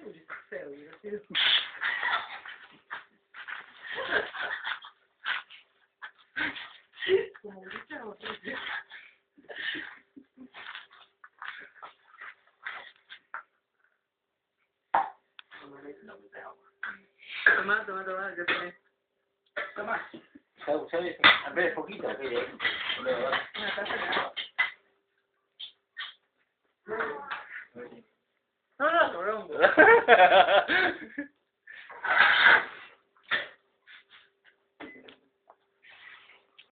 Uy, está feo, divertido. Como grita o qué. Toma, toma, toma, yo sé. Toma. ¿Sabes? A ver, poquito, mire. Una taza de agua. No, no, cabrón.